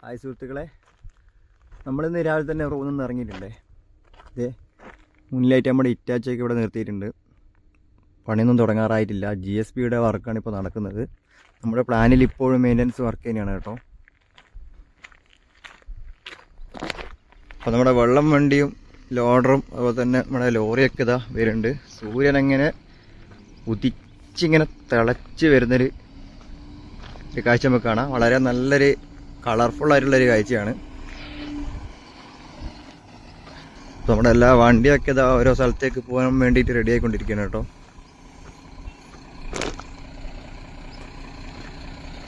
Hi സുഹൃത്തുക്കളെ, നമ്മളിന്ന് രാവിലെ തന്നെ റൂമിൽ നിന്ന് ഇറങ്ങിയിട്ടുണ്ടേ. ഇതേ മുന്നിലായിട്ട് നമ്മുടെ ഇറ്റാച്ചൊക്കെ ഇവിടെ നിർത്തിയിട്ടുണ്ട്. പണിയൊന്നും തുടങ്ങാറായിട്ടില്ല. GSBയുടെ വർക്കാണ് ഇപ്പോൾ നടക്കുന്നത്. നമ്മുടെ പ്ലാനിൽ ഇപ്പോഴും മെയിൻ്റനൻസ് വർക്ക് തന്നെയാണ് കേട്ടോ. അപ്പോൾ നമ്മുടെ വെള്ളം വണ്ടിയും ലോഡറും അതുപോലെ തന്നെ നമ്മുടെ ലോറിയൊക്കെ ഇതാ വരുന്നുണ്ട്. സൂര്യൻ അങ്ങനെ ഉദിച്ചിങ്ങനെ തിളച്ച് വരുന്നൊരു കാഴ്ച നമുക്ക് കാണാം. വളരെ നല്ലൊരു കളർഫുൾ ആയിട്ടുള്ളൊരു കാഴ്ചയാണ്. അപ്പോൾ നമ്മുടെ എല്ലാ വണ്ടിയൊക്കെ ഇതാ ഓരോ സ്ഥലത്തേക്ക് പോകാൻ വേണ്ടിയിട്ട് റെഡി ആയിക്കൊണ്ടിരിക്കുകയാണ് കേട്ടോ.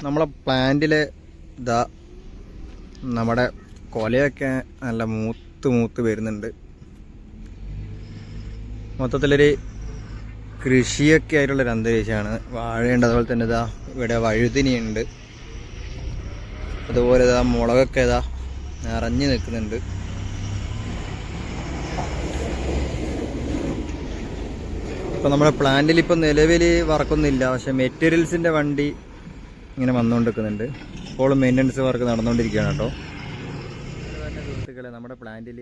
നമ്മളെ പ്ലാന്റിലെ ഇതാ നമ്മുടെ കൊലയൊക്കെ നല്ല മൂത്ത് വരുന്നുണ്ട്. മൊത്തത്തിലൊരു കൃഷിയൊക്കെ ആയിട്ടുള്ളൊരു അന്തരീക്ഷമാണ്. വാഴയുണ്ട്, അതുപോലെ തന്നെ ഇതാ ഇവിടെ വഴുതിനിയുണ്ട്, അതുപോലെ ഇതാ മുളകൊക്കെ ഇതാ നിറഞ്ഞു നിൽക്കുന്നുണ്ട്. ഇപ്പോൾ നമ്മുടെ പ്ലാന്റിൽ ഇപ്പോൾ നിലവിൽ വർക്കൊന്നുമില്ല, പക്ഷേ മെറ്റീരിയൽസിൻ്റെ വണ്ടി ഇങ്ങനെ വന്നുകൊണ്ടിരിക്കുന്നുണ്ട്. ഇപ്പോൾ മെയിൻ്റനൻസ് വർക്ക് നടന്നുകൊണ്ടിരിക്കുകയാണ് കേട്ടോ. അതുപോലെ സുഹൃത്തുക്കളെ, നമ്മുടെ പ്ലാന്റിൽ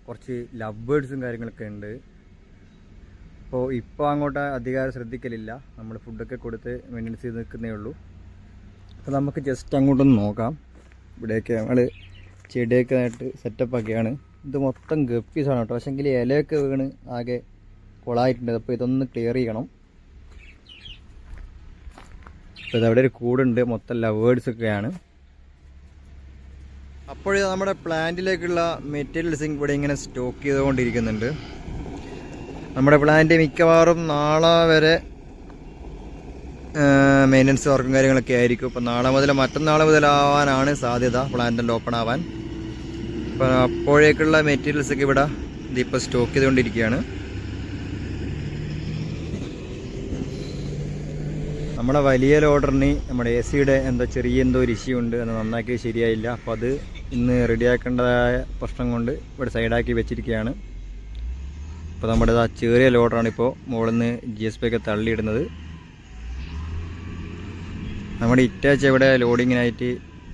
കുറച്ച് ലവ് ബേർഡ്സും കാര്യങ്ങളൊക്കെ ഉണ്ട്. ഇപ്പോൾ അങ്ങോട്ട് അധികം ശ്രദ്ധിക്കലില്ല, നമ്മൾ ഫുഡൊക്കെ കൊടുത്ത് മെയിൻ്റനൻസ് ചെയ്ത് നിൽക്കുന്നേ ഉള്ളൂ. അപ്പോൾ നമുക്ക് ജസ്റ്റ് അങ്ങോട്ടൊന്ന് നോക്കാം. ഇവിടെയൊക്കെ ഞങ്ങൾ ചെടിയൊക്കെ ആയിട്ട് സെറ്റപ്പൊക്കെയാണ്. ഇത് മൊത്തം ഗപ്പീസാണ് കേട്ടോ, പക്ഷേങ്കിൽ ഇലയൊക്കെ വീണ് ആകെ കുളമായിട്ടുണ്ട്. അപ്പോൾ ഇതൊന്ന് ക്ലിയർ ചെയ്യണം. അപ്പോൾ ഇതവിടെ ഒരു കൂടുണ്ട്, മൊത്തം ലവേഴ്സൊക്കെയാണ്. അപ്പോഴേ നമ്മുടെ പ്ലാന്റിലേക്കുള്ള മെറ്റീരിയൽസ് ഇവിടെ ഇങ്ങനെ സ്റ്റോക്ക് ചെയ്തുകൊണ്ടിരിക്കുന്നുണ്ട്. നമ്മുടെ പ്ലാന്റ് മിക്കവാറും നാളെ വരെ മെയിൻ്റനൻസ് വർക്കും കാര്യങ്ങളൊക്കെ ആയിരിക്കും. ഇപ്പോൾ നാളെ മുതൽ മറ്റന്നാൾ മുതലാവാനാണ് സാധ്യത പ്ലാന്റ് ഓപ്പൺ ആവാൻ. അപ്പോൾ അപ്പോഴേക്കുള്ള മെറ്റീരിയൽസൊക്കെ ഇവിടെ ഇതിപ്പോൾ സ്റ്റോക്ക് ചെയ്തുകൊണ്ടിരിക്കുകയാണ്. നമ്മുടെ വലിയ ലോഡറിന് നമ്മുടെ AC-യുടെ ചെറിയ ഒരു ഇഷ്യൂ ഉണ്ട്, അത് നന്നാക്കി ശരിയായില്ല. അപ്പോൾ അത് ഇന്ന് റെഡിയാക്കേണ്ടതായ പ്രശ്നം കൊണ്ട് ഇവിടെ സൈഡാക്കി വെച്ചിരിക്കുകയാണ്. അപ്പോൾ നമ്മുടെ ആ ചെറിയ ലോഡറാണ് ഇപ്പോൾ മുകളിൽ നിന്ന് GSB ഒക്കെ തള്ളിയിടുന്നത്. നമ്മുടെ ഇറ്റാച്ച് ഇവിടെ ലോഡിങ്ങിനായിട്ട്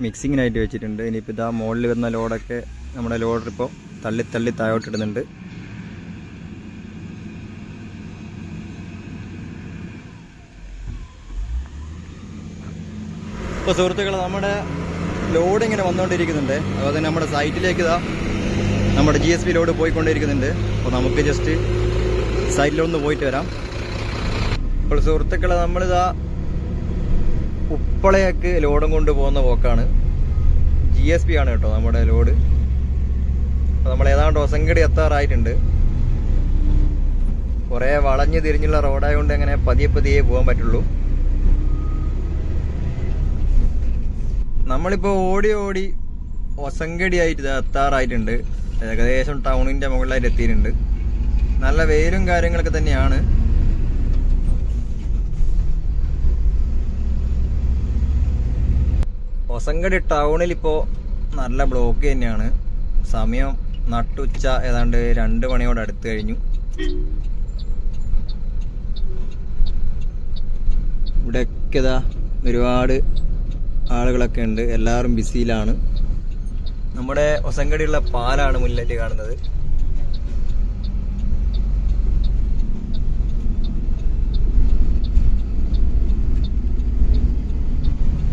മിക്സിങ്ങിനായിട്ട് വെച്ചിട്ടുണ്ട്. ഇനിയിപ്പോൾ ഇതാ മുകളിൽ വരുന്ന ലോഡൊക്കെ നമ്മുടെ ലോഡർ ഇപ്പോൾ തള്ളി താഴോട്ടിടുന്നുണ്ട്. ഇപ്പോൾ സുഹൃത്തുക്കൾ, നമ്മുടെ ലോഡ് ഇങ്ങനെ വന്നുകൊണ്ടിരിക്കുന്നുണ്ട്. അതുപോലെ തന്നെ നമ്മുടെ സൈറ്റിലേക്ക് ഇതാ നമ്മുടെ GSB ലോഡ് പോയിക്കൊണ്ടിരിക്കുന്നുണ്ട്. അപ്പോൾ നമുക്ക് ജസ്റ്റ് സൈറ്റിലൊന്ന് പോയിട്ട് വരാം. അപ്പോൾ സുഹൃത്തുക്കളെ, നമ്മളിതാ ഉപ്പളയൊക്കെ ലോഡും കൊണ്ട് പോകുന്ന പോക്കാണ്. GSB ആണ് കേട്ടോ നമ്മുടെ ലോഡ്. അപ്പോൾ നമ്മൾ ഏതാണ്ട് ഒസങ്കടി എത്താറായിട്ടുണ്ട്. കുറേ വളഞ്ഞു തിരിഞ്ഞുള്ള റോഡായതുകൊണ്ട് അങ്ങനെ പതിയെ പോകാൻ പറ്റുള്ളൂ. നമ്മളിപ്പോൾ ഓടി ഒസങ്കടി ആയിട്ട് എത്താറായിട്ടുണ്ട്. ഏകദേശം ടൗണിൻ്റെ മുകളിലായിട്ട് എത്തിയിട്ടുണ്ട്. നല്ല വെയിലും കാര്യങ്ങളൊക്കെ തന്നെയാണ്. ഒസങ്കടി ടൗണിലിപ്പോൾ നല്ല ബ്ലോക്ക് തന്നെയാണ്. സമയം നട്ടുച്ച ഏതാണ്ട് 2 മണിയോട് അടുത്ത് കഴിഞ്ഞു. ഇവിടെയൊക്കെ ഇതാ ഒരുപാട് ആളുകളൊക്കെ ഉണ്ട്, എല്ലാവരും ബിസിയിലാണ്. നമ്മുടെ ഒസങ്കടിയുള്ള പാലാണ് മുന്നിലേക്ക് കാണുന്നത്.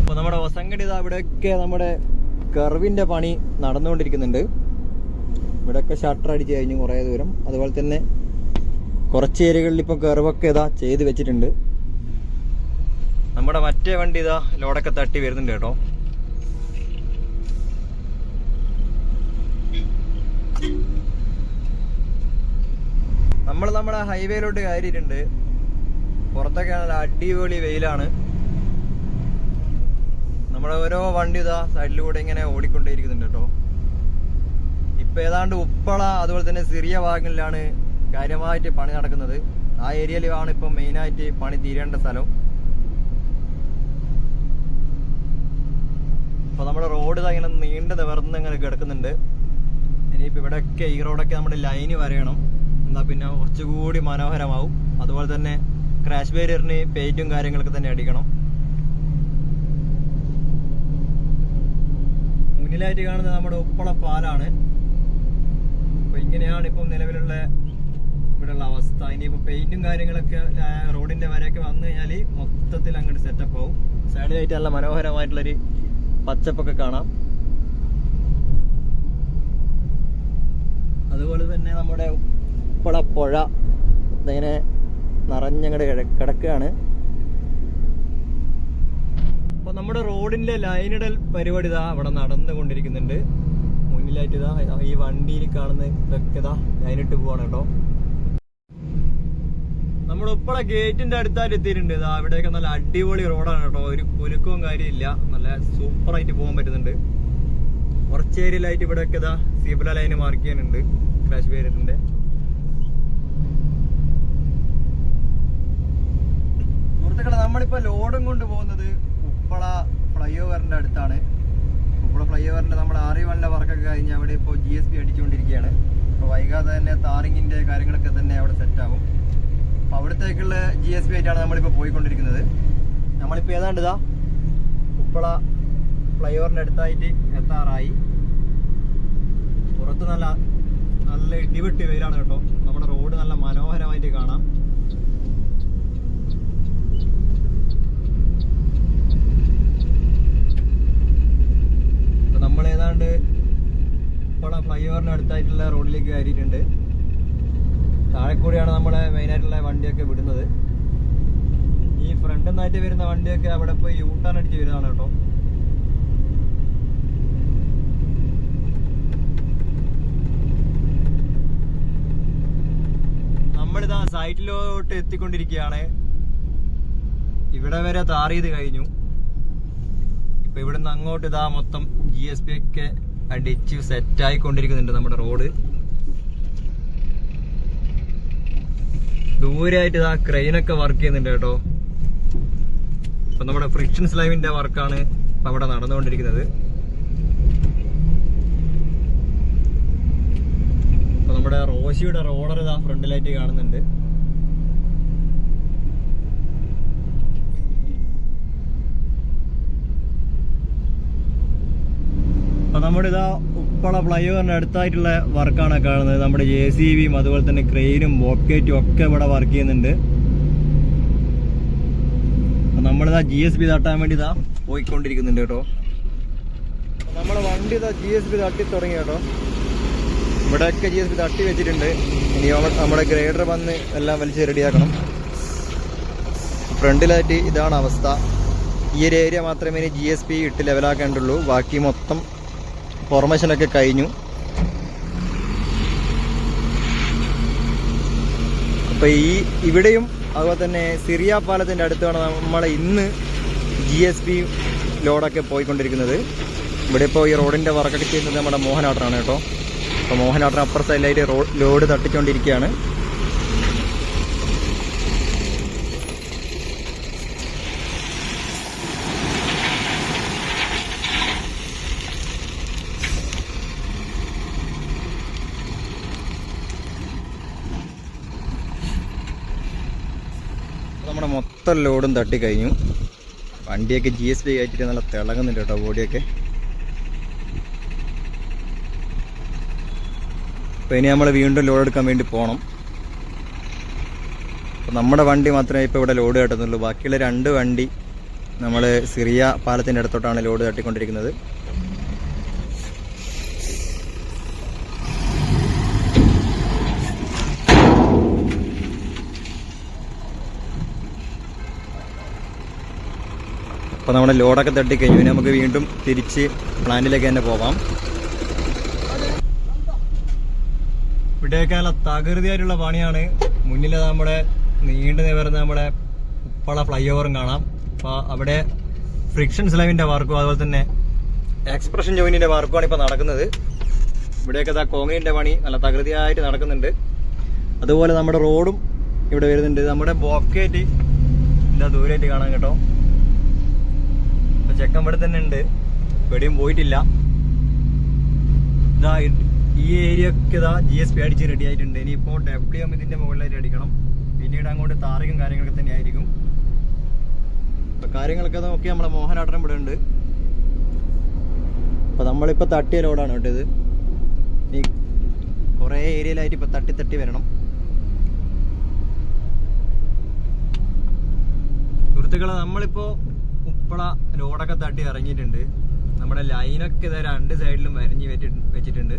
അപ്പോൾ നമ്മുടെ ഒസങ്കടി ഇവിടെയൊക്കെ നമ്മുടെ കർവിൻ്റെ പണി നടന്നുകൊണ്ടിരിക്കുന്നുണ്ട്. ഇവിടെയൊക്കെ ഷട്ടർ അടിച്ച് കഴിഞ്ഞു കുറേ ദൂരം. അതുപോലെ തന്നെ കുറച്ച് ഏരിയകളിൽ ഇപ്പോൾ കർവൊക്കെ ചെയ്ത് വെച്ചിട്ടുണ്ട്. നമ്മുടെ മറ്റേ വണ്ടി ലോഡൊക്കെ തട്ടി വരുന്നുണ്ട് കേട്ടോ. നമ്മുടെ ഹൈവേയിലോട്ട് കയറിയിട്ടുണ്ട്. പുറത്തൊക്കെ നല്ല അടിപൊളി വെയിലാണ്. നമ്മുടെ ഓരോ വണ്ടി സൈഡിലൂടെ ഇങ്ങനെ ഓടിക്കൊണ്ടേയിരിക്കുന്നുണ്ട് കേട്ടോ. ഇപ്പം ഏതാണ്ട് ഉപ്പള അതുപോലെ തന്നെ ചെറിയ ഭാഗങ്ങളിലാണ് കാര്യമായിട്ട് പണി നടക്കുന്നത്. ആ ഏരിയയിലാണ് ഇപ്പം മെയിനായിട്ട് പണി തീരേണ്ട സ്ഥലം. അപ്പോൾ നമ്മുടെ റോഡ് ഇങ്ങനെ നീണ്ടു നിവർന്ന് ഇങ്ങനെ കിടക്കുന്നുണ്ട്. ഇനിയിപ്പോൾ ഇവിടെയൊക്കെ ഈ റോഡൊക്കെ നമ്മുടെ ലൈന് വരയണം, എന്നാൽ പിന്നെ കുറച്ചുകൂടി മനോഹരമാവും. അതുപോലെ തന്നെ ക്രാഷ് ബാരിയറിന് പെയിന്റും കാര്യങ്ങളൊക്കെ തന്നെ അടിക്കണം. മുന്നിലായിട്ട് കാണുന്നത് നമ്മുടെ ഉപ്പള പാലാണ്. അപ്പൊ ഇങ്ങനെയാണ് ഇപ്പം നിലവിലുള്ള ഇവിടെയുള്ള അവസ്ഥ. ഇനിയിപ്പോ പെയിന്റും കാര്യങ്ങളൊക്കെ റോഡിന്റെ വരെയൊക്കെ വന്നു കഴിഞ്ഞാൽ മൊത്തത്തിൽ അങ്ങോട്ട് സെറ്റപ്പ് ആവും. സൈഡിലായിട്ട് നല്ല മനോഹരമായിട്ടുള്ളൊരു പച്ചപ്പൊക്കെ കാണാം. അതുപോലെ തന്നെ നമ്മുടെ ഉപ്പള പുഴ ഇതിങ്ങനെ നിറഞ്ഞങ്ങോട്ട് കിടക്കുകയാണ്. അപ്പൊ നമ്മുടെ റോഡിന്റെ ലൈനിടൽ പരിപാടി ഇതാ അവിടെ നടന്നുകൊണ്ടിരിക്കുന്നുണ്ട്. മുന്നിലായിട്ട് ഇതാ ഈ വണ്ടിയിൽ കാണുന്ന ഇതൊക്കെ ഇതാ ലൈനിട്ട് പോവാണ് കേട്ടോ. നമ്മുടെ ഉപ്പള ഗേറ്റിന്റെ അടുത്തായിട്ട് എത്തിയിട്ടുണ്ട്. ഇതാ ഇവിടെയൊക്കെ നല്ല അടിപൊളി റോഡാണ് കേട്ടോ. ഒരു കുലുക്കവും കാര്യമില്ല, നല്ല സൂപ്പറായിട്ട് പോകാൻ പറ്റുന്നുണ്ട്. കുറച്ച് ഏരിയയിലായിട്ട് ഇവിടെയൊക്കെ ഇതാ സീബ്ര ലൈന് മാർക്ക് ചെയ്യാനുണ്ട്, ക്രാഷ് ബാരിയറിന്റെ. സുഹൃത്തുക്കളെ, നമ്മളിപ്പോ ലോഡും കൊണ്ട് പോകുന്നത് ഉപ്പള ഫ്ലൈ ഓവറിന്റെ അടുത്താണ്. ഉപ്പള ഫ്ലൈ ഓവറിന്റെ നമ്മുടെ ആറിവണ്ണിലെ വർക്കൊക്കെ കഴിഞ്ഞ് അവിടെ ഇപ്പോൾ GSP അടിച്ചുകൊണ്ടിരിക്കുകയാണ്. അപ്പോൾ വൈകാതെ തന്നെ താറിങ്ങിന്റെ കാര്യങ്ങളൊക്കെ തന്നെ അവിടെ സെറ്റ് ആകും. അപ്പോൾ അവിടത്തേക്കുള്ള GSP ആയിട്ടാണ് നമ്മളിപ്പോൾ പോയിക്കൊണ്ടിരിക്കുന്നത്. നമ്മളിപ്പോൾ ഏതാണ്ട് ഇതാ ഉപ്പള ഫ്ലൈ ഓവറിന്റെ അടുത്തായിട്ട് എത്താറായി. പുറത്ത് നല്ല നല്ല ഇടിവെട്ടി വെയിലാണ് കേട്ടോ. നമ്മുടെ റോഡ് നല്ല മനോഹരമായിട്ട് കാണാം. നമ്മൾ ഏതാണ്ട് ഇപ്പോൾ ഫ്ലൈ ഓവറിന് അടുത്തായിട്ടുള്ള റോഡിലേക്ക് കയറിയിട്ടുണ്ട്. താഴെ കൂടിയാണ് നമ്മളെ മെയിനായിട്ടുള്ള വണ്ടിയൊക്കെ വിടുന്നത്. ഈ ഫ്രണ്ടിൽ നിന്നായിട്ട് വരുന്ന വണ്ടിയൊക്കെ അവിടെ പോയി യൂട്ടേൺ അടിച്ച് വരുന്നതാണ് കേട്ടോ. നമ്മളിതാ സൈറ്റിലോട്ട് എത്തിക്കൊണ്ടിരിക്കുകയാണ്. ഇവിടെ വരെ ടാർ ചെയ്ത് കഴിഞ്ഞു. ഇപ്പൊ ഇവിടുന്ന് അങ്ങോട്ട് ഇതാ മൊത്തം GSP ഒക്കെ അടിച്ച് സെറ്റ് ആയിക്കൊണ്ടിരിക്കുന്നുണ്ട് നമ്മുടെ റോഡ്. ദൂരെയായിട്ട് ഇതാ ക്രെയിനൊക്കെ വർക്ക് ചെയ്യുന്നുണ്ട് കേട്ടോ. ഇപ്പൊ നമ്മുടെ ഫ്രിക്ഷൻ സ്ലൈവിന്റെ വർക്കാണ് ഇപ്പൊ അവിടെ നടന്നുകൊണ്ടിരിക്കുന്നത്. ഇപ്പൊ നമ്മുടെ റോഷിയുടെ റോളർ ഇതാ ഫ്രണ്ടിലായിട്ട് കാണുന്നുണ്ട്. അപ്പൊ നമ്മുടെ ഇതാ ഉപ്പള ഫ്ലൈ ഓവറിന്റെ അടുത്തായിട്ടുള്ള വർക്കാണ് കാണുന്നത്. നമ്മുടെ JCBയും അതുപോലെ തന്നെ ക്രെയിനും ബോക്കേറ്റും ഒക്കെ ഇവിടെ വർക്ക് ചെയ്യുന്നുണ്ട്. അപ്പൊ നമ്മളിതാ GSP തട്ടാൻ വേണ്ടി ഇതാ പോയിക്കൊണ്ടിരിക്കുന്നുണ്ട് കേട്ടോ. നമ്മുടെ വണ്ടി ഇതാ GSP തട്ടി തുടങ്ങി കേട്ടോ. ഇവിടെയൊക്കെ GSP തട്ടി വെച്ചിട്ടുണ്ട്. ഇനി നമ്മുടെ ഗ്രേഡർ വന്ന് എല്ലാം വലിച്ച് റെഡിയാക്കണം. ഫ്രണ്ടിലായിട്ട് ഇതാണ് അവസ്ഥ. ഈ ഒരു ഏരിയ മാത്രമേ ഇനി GSP ഇട്ട് ലെവലാക്കേണ്ടുള്ളൂ. ബാക്കി മൊത്തം ഫോർമേഷനൊക്കെ കഴിഞ്ഞു. അപ്പോൾ ഇവിടെയും അതുപോലെ തന്നെ സിറിയ പാലത്തിൻ്റെ അടുത്താണ് നമ്മളെ ഇന്ന് GSP ലോഡൊക്കെ പോയിക്കൊണ്ടിരിക്കുന്നത്. ഇവിടെ ഇപ്പോൾ ഈ റോഡിൻ്റെ വർക്കൊക്കെ ചെയ്യുന്നത് നമ്മുടെ മോഹനാട്ടനാണ് കേട്ടോ. അപ്പോൾ മോഹനാട്ടൻ അപ്പുറ സൈഡിലായിട്ട് ലോഡ് തട്ടിക്കൊണ്ടിരിക്കുകയാണ്. നമ്മുടെ മൊത്തം ലോഡും തട്ടിക്കഴിഞ്ഞു. വണ്ടിയൊക്കെ GSP കയറ്റിട്ട് നല്ല തിളങ്ങുന്നുണ്ട് കേട്ടോ ബോഡിയൊക്കെ. അപ്പോൾ ഇനി നമ്മൾ വീണ്ടും ലോഡ് എടുക്കാൻ വേണ്ടി പോകണം. അപ്പോൾ നമ്മുടെ വണ്ടി മാത്രമേ ഇപ്പോൾ ഇവിടെ ലോഡ് കയറ്റുന്നുള്ളൂ. ബാക്കിയുള്ള 2 വണ്ടി നമ്മൾ സിറിയ പാലത്തിൻ്റെ അടുത്തോട്ടാണ് ലോഡ് തട്ടിക്കൊണ്ടിരിക്കുന്നത്. അപ്പോൾ നമ്മുടെ ലോഡൊക്കെ തട്ടിക്കഴിഞ്ഞു. ഇനി നമുക്ക് വീണ്ടും തിരിച്ച് പ്ലാന്റിലേക്ക് തന്നെ പോവാം. ഇവിടെയൊക്കെ നല്ല തകൃതിയായിട്ടുള്ള പണിയാണ്. മുന്നിൽ നമ്മുടെ നീണ്ടു നിവർന്ന് നമ്മുടെ ഉപ്പള ഫ്ലൈ ഓവറും കാണാം. അപ്പോൾ അവിടെ ഫ്രിക്ഷൻ സ്ലൈവിൻ്റെ വർക്കും അതുപോലെ തന്നെ എക്സ്പ്രഷൻ ജോയിനിൻ്റെ വർക്കുമാണ് ഇപ്പോൾ നടക്കുന്നത്. ഇവിടെയൊക്കെ കോൺക്രീറ്റിൻ്റെ പണി നല്ല തകൃതിയായിട്ട് നടക്കുന്നുണ്ട്. അതുപോലെ നമ്മുടെ റോഡും ഇവിടെ വരുന്നുണ്ട്. നമ്മുടെ ബോക്കേറ്റ് എന്താ ദൂരമായിട്ട് കാണാൻ കേട്ടോ. ചെക്കൻ ഇവിടെ തന്നെ ഉണ്ട്, എവിടെയും പോയിട്ടില്ല. ഇതാ ഈ ഏരിയ ഒക്കെ ഇതാ GSP അടിച്ച് റെഡി ആയിട്ടുണ്ട്. ഇനിയിപ്പോൾ WM ഇതിന്റെ മുകളിലായിട്ട് അടിക്കണം. പിന്നീട് അങ്ങോട്ട് താറിക്കും കാര്യങ്ങളൊക്കെ തന്നെ ആയിരിക്കും. അപ്പൊ കാര്യങ്ങളൊക്കെ നോക്കി നമ്മുടെ മോഹനാട്ടൻ ഇവിടെ ഉണ്ട്. അപ്പോൾ നമ്മളിപ്പോൾ തട്ടിയ ലോഡാണ് കേട്ടോ ഇത്. ഈ കുറേ ഏരിയയിലായിട്ട് ഇപ്പോൾ തട്ടി തട്ടി വരണം. സുഹൃത്തുക്കളെ, നമ്മളിപ്പോൾ ഉപ്പള ലോഡൊക്കെ തട്ടി ഇറങ്ങിയിട്ടുണ്ട്. നമ്മുടെ ലൈനൊക്കെ ഇതാ 2 സൈഡിലും വരഞ്ഞ് വെച്ചിട്ടുണ്ട്.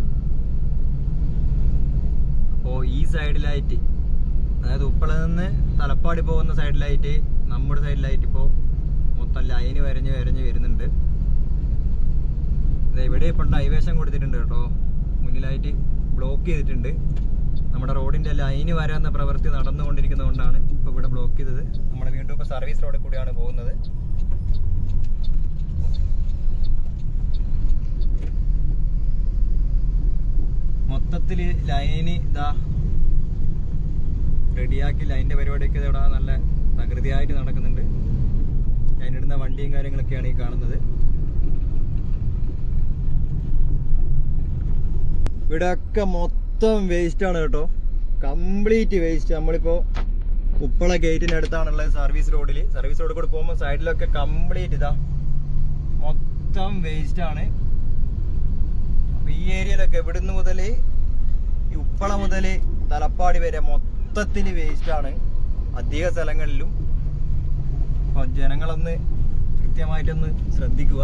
അപ്പോൾ ഈ സൈഡിലായിട്ട്, അതായത് ഉപ്പള നിന്ന് തലപ്പാടി പോകുന്ന സൈഡിലായിട്ട്, നമ്മുടെ സൈഡിലായിട്ട് ഇപ്പോൾ മൊത്തം ലൈന് വരഞ്ഞ് വരുന്നുണ്ട്. ഇവിടെ ഇപ്പം ഡൈവേഷൻ കൊടുത്തിട്ടുണ്ട് കേട്ടോ. മുന്നിലായിട്ട് ബ്ലോക്ക് ചെയ്തിട്ടുണ്ട്. നമ്മുടെ റോഡിൻ്റെ ലൈന് വരാവുന്ന പ്രവൃത്തി നടന്നുകൊണ്ടിരിക്കുന്നതുകൊണ്ടാണ് ഇപ്പോൾ ഇവിടെ ബ്ലോക്ക് ചെയ്തത്. നമ്മുടെ വീണ്ടും ഇപ്പോൾ സർവീസ് റോഡിൽ കൂടിയാണ് പോകുന്നത്. മൊത്തത്തിൽ ലൈന് ഇതാ റെഡിയാക്കി, ലൈനിൻ്റെ പരിപാടിയൊക്കെ ഇവിടെ നല്ല തകൃതിയായിട്ട് നടക്കുന്നുണ്ട്. ലൈനിടുന്ന വണ്ടിയും കാര്യങ്ങളൊക്കെയാണ് ഈ കാണുന്നത്. ഇവിടെയൊക്കെ മൊത്തം വേസ്റ്റാണ് കേട്ടോ, കംപ്ലീറ്റ് വേസ്റ്റ്. നമ്മളിപ്പോൾ ഉപ്പള ഗേറ്റിൻ്റെ അടുത്താണുള്ളത്. സർവീസ് റോഡ് കൂടെ പോകുമ്പോൾ സൈഡിലൊക്കെ കംപ്ലീറ്റ് ഇതാ മൊത്തം വേസ്റ്റാണ്. അപ്പോൾ ഈ ഏരിയയിലൊക്കെ ഇവിടുന്ന് മുതൽ ഈ ഉപ്പള മുതൽ തലപ്പാടി വരെ മൊത്തത്തിൽ വേസ്റ്റാണ് അധിക സ്ഥലങ്ങളിലും. അപ്പോൾ ജനങ്ങളൊന്ന് കൃത്യമായിട്ടൊന്ന് ശ്രദ്ധിക്കുക.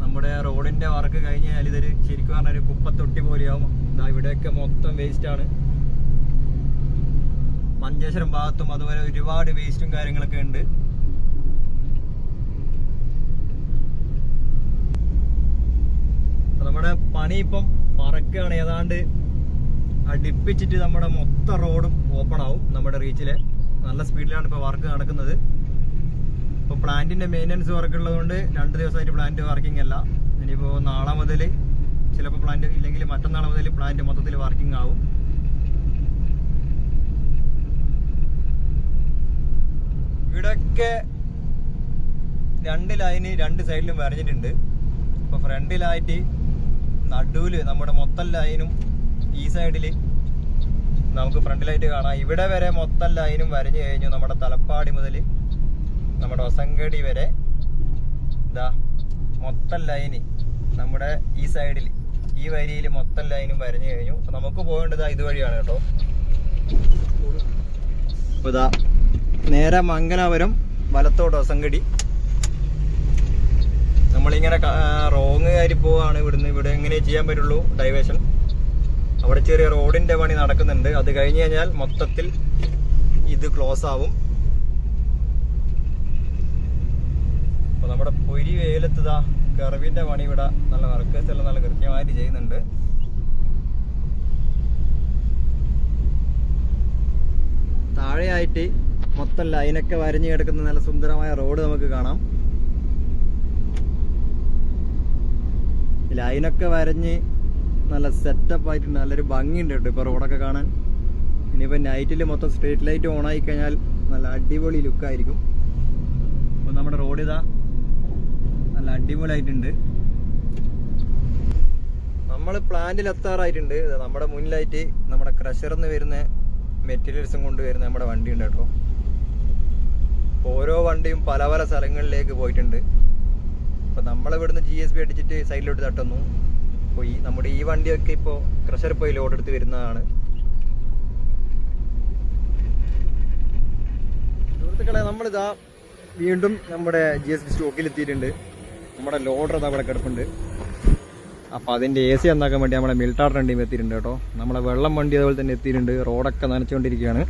നമ്മുടെ റോഡിൻ്റെ വർക്ക് കഴിഞ്ഞ് കഴിഞ്ഞാൽ ഇതൊരു ശരിക്കും പറഞ്ഞൊരു കുപ്പത്തൊട്ടി പോലെയാവും. ഇതാ ഇവിടെയൊക്കെ മൊത്തം വേസ്റ്റാണ്. മഞ്ചേശ്വരം ഭാഗത്തും അതുപോലെ ഒരുപാട് വേസ്റ്റും കാര്യങ്ങളൊക്കെ ഉണ്ട്. നമ്മുടെ പണി ഇപ്പം പറക്കുകയാണ്. ഏതാണ്ട് അടുപ്പിച്ചിട്ട് നമ്മുടെ മൊത്തം റോഡും ഓപ്പൺ ആവും. നമ്മുടെ റീച്ചിലെ നല്ല സ്പീഡിലാണ് ഇപ്പോൾ വർക്ക് നടക്കുന്നത്. ഇപ്പോൾ പ്ലാന്റിൻ്റെ മെയിൻ്റനൻസ് വർക്ക് ഉള്ളതുകൊണ്ട് 2 ദിവസമായിട്ട് പ്ലാന്റ് വർക്കിംഗ് അല്ല. ഇനിയിപ്പോൾ നാളെ മുതൽ, ചിലപ്പോൾ പ്ലാന്റ് ഇല്ലെങ്കിൽ മറ്റന്നാൾ മുതൽ പ്ലാന്റ് മൊത്തത്തിൽ വർക്കിംഗ് ആവും. ഇവിടെയൊക്കെ 2 ലൈന് 2 സൈഡിലും വരഞ്ഞിട്ടുണ്ട്. ഇപ്പോൾ ഫ്രണ്ടിലായിട്ട് നടുവിൽ നമ്മുടെ മൊത്തം ലൈനും ഈ സൈഡിൽ നമുക്ക് ഫ്രണ്ടിലായിട്ട് കാണാം. ഇവിടെ വരെ മൊത്തം ലൈനും വരഞ്ഞു കഴിഞ്ഞു. നമ്മുടെ തലപ്പാടി മുതൽ നമ്മുടെ ഒസങ്കടി വരെ ഇതാ മൊത്തം ലൈന് നമ്മുടെ ഈ സൈഡിൽ, ഈ വരിയിൽ മൊത്തം ലൈനും വരഞ്ഞു കഴിഞ്ഞു. അപ്പോൾ നമുക്ക് പോകേണ്ടത് ഇതുവഴിയാണ് കേട്ടോ. അപ്പോൾ ഇതാ നേരെ മംഗലാപുരം വലത്തോട്ട് ഒസങ്കടി. നമ്മളിങ്ങനെ റോങ് കയറി പോവാണ് ഇവിടുന്ന്. ഇവിടെ എങ്ങനെ ചെയ്യാൻ പറ്റുള്ളൂ ഡൈവേഷൻ. അവിടെ ചെറിയ റോഡിൻ്റെ പണി നടക്കുന്നുണ്ട്. അത് കഴിഞ്ഞ് കഴിഞ്ഞാൽ മൊത്തത്തിൽ ഇത് ക്ലോസ് ആവും. അപ്പോൾ നമ്മുടെ പൊരി വെയിലത്തുതാ കർവിൻ്റെ പണി ഇവിടെ നല്ല വർക്കേഴ്സ് എല്ലാം നല്ല കൃത്യമായിട്ട് ചെയ്യുന്നുണ്ട്. താഴെയായിട്ട് മൊത്തം ലൈനൊക്കെ വരഞ്ഞു കിടക്കുന്ന നല്ല സുന്ദരമായ റോഡ് നമുക്ക് കാണാം. ലൈനൊക്കെ വരഞ്ഞ് നല്ല സെറ്റപ്പ് ആയിട്ടുണ്ട്. നല്ലൊരു ഭംഗിയുണ്ട് കേട്ടോ ഇപ്പോൾ റോഡൊക്കെ കാണാൻ. ഇനിയിപ്പോൾ നൈറ്റിൽ മൊത്തം സ്ട്രീറ്റ് ലൈറ്റ് ഓൺ ആയി കഴിഞ്ഞാൽ നല്ല അടിപൊളി ലുക്കായിരിക്കും. അപ്പോൾ നമ്മുടെ റോഡ് ഇതാ നല്ല അടിപൊളിയായിട്ടുണ്ട്. നമ്മൾ പ്ലാന്റിൽ എത്താറായിട്ടുണ്ട്. നമ്മുടെ മുന്നിലായിട്ട് നമ്മുടെ ക്രഷറിന്ന് വരുന്ന മെറ്റീരിയൽസും കൊണ്ടുവരുന്ന നമ്മുടെ വണ്ടി ഉണ്ട് കേട്ടോ. ഓരോ വണ്ടിയും പല പല സ്ഥലങ്ങളിലേക്ക് പോയിട്ടുണ്ട്. അപ്പോൾ നമ്മളിവിടുന്ന് GSB അടിച്ചിട്ട് സൈഡിലോട്ട് തട്ടുന്നു. അപ്പോൾ നമ്മുടെ ഈ വണ്ടിയൊക്കെ ഇപ്പോൾ ക്രഷർ പോയി ലോഡ് എടുത്ത് വരുന്നതാണ്. സുഹൃത്തുക്കളെ, നമ്മളിതാ വീണ്ടും നമ്മുടെ GSB സ്റ്റോക്കിലെത്തിയിട്ടുണ്ട്. നമ്മുടെ ലോഡർ അതാ അവിടെ കിടപ്പുണ്ട്. അപ്പോൾ അതിൻ്റെ AC എന്നാക്കാൻ വേണ്ടി നമ്മുടെ മിൽട്ടാർ വണ്ടിയും എത്തിയിട്ടുണ്ട് കേട്ടോ. നമ്മളെ വെള്ളം വണ്ടി അതുപോലെ തന്നെ എത്തിയിട്ടുണ്ട്. റോഡൊക്കെ നനച്ചുകൊണ്ടിരിക്കുകയാണ്.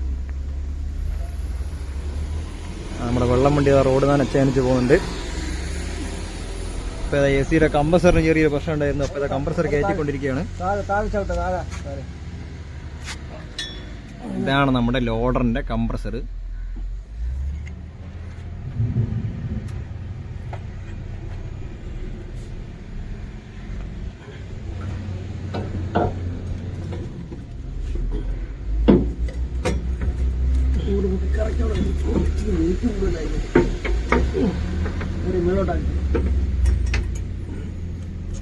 നമ്മുടെ വെള്ളം വണ്ടി റോഡ് നനച്ച് പോകുന്നുണ്ട്. അപ്പോൾ AC കംപ്രസറിന് ചെറിയൊരു പ്രശ്നം ഉണ്ടായിരുന്നു. അപ്പോൾ കംപ്രസർ കയറ്റിക്കൊണ്ടിരിക്കുകയാണ്. ഇതാണ് നമ്മുടെ ലോഡറിൻ്റെ കംപ്രസർ.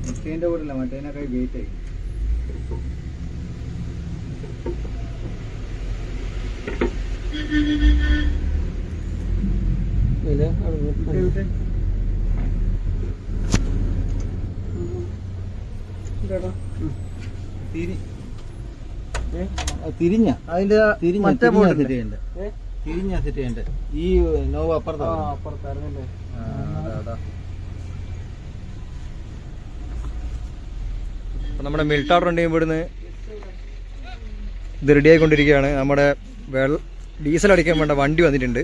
മറ്റേൻ്റെ കൂടെ മറ്റേനൊക്കെ ഗേറ്റ് ആയി. തിരിഞ്ഞ അതിന്റെ മറ്റേ തിരിഞ്ഞ സെറ്റ് ചെയ്യണ്ടേ ഈ നോവ അപ്പുറത്തായിരുന്നല്ലേ. അപ്പൊ നമ്മുടെ മിൽട്ട് ഓർഡർ ഉണ്ടെങ്കിൽ ഇവിടുന്ന് ഇത് റെഡി ആയിക്കൊണ്ടിരിക്കുകയാണ്. നമ്മുടെ ഡീസൽ അടിക്കാൻ വേണ്ട വണ്ടി വന്നിട്ടുണ്ട്.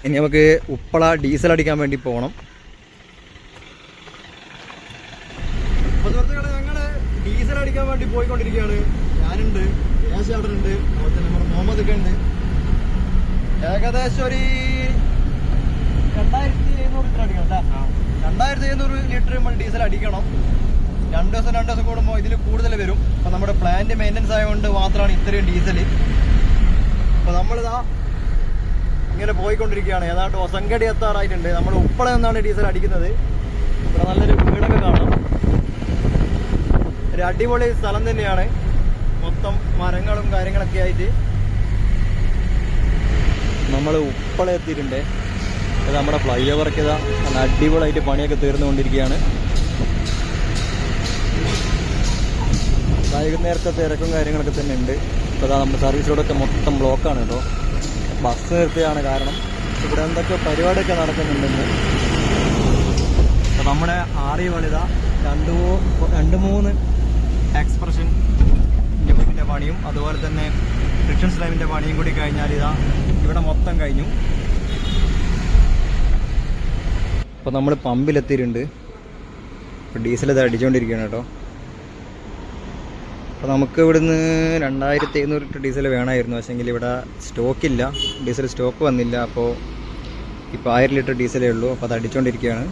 ഇനി നമുക്ക് ഉപ്പള ഡീസൽ അടിക്കാൻ വേണ്ടി പോകണം. അപ്പോൾ സുഹൃത്തുക്കളെ, ഞങ്ങൾ ഡീസൽ അടിക്കാൻ വേണ്ടി പോയിക്കൊണ്ടിരിക്കുകയാണ്. ഞാനുണ്ട്, യാശാടനുണ്ട്, അതുപോലെ തന്നെ നമ്മുടെ മുഹമ്മദ് ഒക്കെ ഉണ്ട്. ഏകദേശം ഒരു 2700 ലിറ്റർ അടിക്കണം കേട്ടോ. 2700 ലിറ്റർ നമ്മൾ ഡീസൽ അടിക്കണം. 2 ദിവസം കൂടുമ്പോൾ ഇതിൽ കൂടുതൽ വരും. അപ്പോൾ നമ്മുടെ പ്ലാന്റ് മെയിൻ്റനൻസ് ആയതുകൊണ്ട് മാത്രമാണ് ഇത്രയും ഡീസൽ. അപ്പോൾ നമ്മളിതാ ഇങ്ങനെ പോയിക്കൊണ്ടിരിക്കുകയാണ്. ഏതാണ്ട് ഒസങ്കടി എത്താറായിട്ടുണ്ട്. നമ്മൾ ഉപ്പള നിന്നാണ് ഡീസൽ അടിക്കുന്നത്. ഇവിടെ നല്ലൊരു വീടൊക്കെ കാണാം. ഒരു അടിപൊളി സ്ഥലം തന്നെയാണ്. മൊത്തം മരങ്ങളും കാര്യങ്ങളൊക്കെ ആയിട്ട് നമ്മൾ ഉപ്പള എത്തിയിട്ടുണ്ട്. ഇത് നമ്മുടെ ഫ്ലൈ ഓവറൊക്കെ ഇതാ നല്ല അടിപൊളിയായിട്ട് പണിയൊക്കെ തീർന്നുകൊണ്ടിരിക്കുകയാണ്. വൈകുന്നേരത്തെ തിരക്കും കാര്യങ്ങളൊക്കെ തന്നെ ഉണ്ട്. ഇപ്പോൾ ഇതാ നമ്മുടെ സർവീസ് റോഡൊക്കെ മൊത്തം ബ്ലോക്കാണ് കേട്ടോ. ബസ് നിർത്തിയാണ് കാരണം. ഇവിടെ എന്തൊക്കെ പരിപാടിയൊക്കെ നടക്കുന്നുണ്ടെന്ന്. അപ്പോൾ നമ്മുടെ ആറി വലുത 2-3 എക്സ്പ്രഷൻ യൂണിറ്റിൻ്റെ പണിയും അതുപോലെ തന്നെ ഫ്രിക്ഷൻ സ്ലൈമിൻ്റെ പണിയും കൂടി കഴിഞ്ഞാൽ ഇതാ ഇവിടെ മൊത്തം കഴിഞ്ഞു. അപ്പോൾ നമ്മൾ പമ്പിലെത്തിയിട്ടുണ്ട്. ഇപ്പോൾ ഡീസൽ ഇത് അടിച്ചുകൊണ്ടിരിക്കുകയാണ് കേട്ടോ. അപ്പോൾ നമുക്ക് ഇവിടുന്ന് 2700 ലിറ്റർ ഡീസൽ വേണമായിരുന്നു. പക്ഷേങ്കിൽ ഇവിടെ സ്റ്റോക്കില്ല, ഡീസൽ സ്റ്റോക്ക് വന്നില്ല. അപ്പോൾ ഇപ്പോൾ 1000 ലിറ്റർ ഡീസലേ ഉള്ളൂ. അപ്പോൾ അത് അടിച്ചുകൊണ്ടിരിക്കുകയാണ്.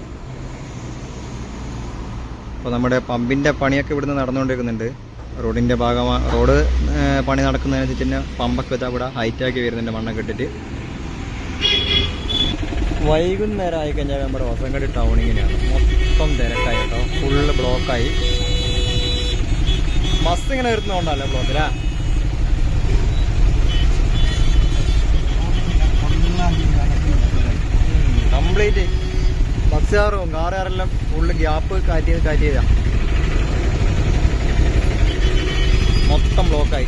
അപ്പോൾ നമ്മുടെ പമ്പിൻ്റെ പണിയൊക്കെ ഇവിടുന്ന് നടന്നുകൊണ്ടിരിക്കുന്നുണ്ട്. റോഡിൻ്റെ റോഡ് പണി നടക്കുന്നതിനനുസരിച്ച് തന്നെ പമ്പൊക്കെ ഇവിടെ ഹൈറ്റാക്കി വരുന്നുണ്ട് മണ്ണൊക്കെ ഇട്ടിട്ട്. വൈകുന്നേരം ആയിക്കഴിഞ്ഞാൽ നമ്മുടെ ഹൊസങ്കടി ടൗണിങ്ങിനെയാണ് മൊത്തം തിരക്കായി കേട്ടോ. ഫുള്ള് ബ്ലോക്കായി. ബസ് ഇങ്ങനെ വരുന്നതുകൊണ്ടല്ലേ ബ്ലോക്കിലാ. കംപ്ലീറ്റ് ബസ്സുകാരും കാറുകാരെല്ലാം ഫുള്ള് ഗ്യാപ്പ് കാറ്റിയതാ. മൊത്തം ബ്ലോക്കായി.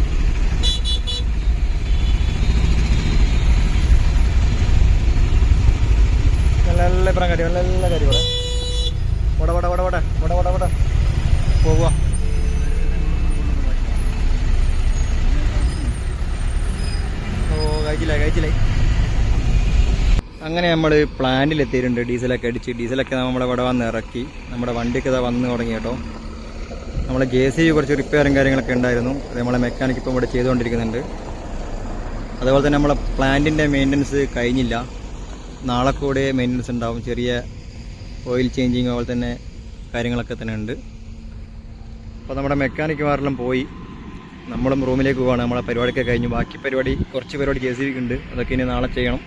നല്ല ഇപ്പുറം കാര്യം നല്ല കാര്യം വട പോവുക. കഴിച്ചില്ലേ. അങ്ങനെ നമ്മൾ പ്ലാന്റിൽ എത്തിയിട്ടുണ്ട്. ഡീസലൊക്കെ അടിച്ച് ഡീസലൊക്കെ നമ്മളെ ഇവിടെ വന്ന് ഇറക്കി. നമ്മുടെ വണ്ടിയൊക്കെ ഇതാ വന്ന് തുടങ്ങി കേട്ടോ. നമ്മളെ JCB കുറച്ച് റിപ്പയറും കാര്യങ്ങളൊക്കെ ഉണ്ടായിരുന്നു. അത് നമ്മളെ മെക്കാനിക്ക് ഇപ്പം ഇവിടെ ചെയ്തുകൊണ്ടിരിക്കുന്നുണ്ട്. അതുപോലെ തന്നെ നമ്മളെ പ്ലാന്റിൻ്റെ മെയിൻ്റനൻസ് കഴിഞ്ഞില്ല. നാളെ കൂടെ മെയിൻ്റനൻസ് ഉണ്ടാവും. ചെറിയ ഓയിൽ ചേഞ്ചിങ് അതുപോലെ തന്നെ കാര്യങ്ങളൊക്കെ തന്നെ ഉണ്ട്. അപ്പോൾ നമ്മുടെ മെക്കാനിക്കുമാരെല്ലാം പോയി. നമ്മളും റൂമിലേക്ക് പോവാണ്. നമ്മളെ പരിപാടിയൊക്കെ കഴിഞ്ഞു. ബാക്കി കുറച്ച് പരിപാടി JCB ഉണ്ട്. അതൊക്കെ ഇനി നാളെ ചെയ്യണം.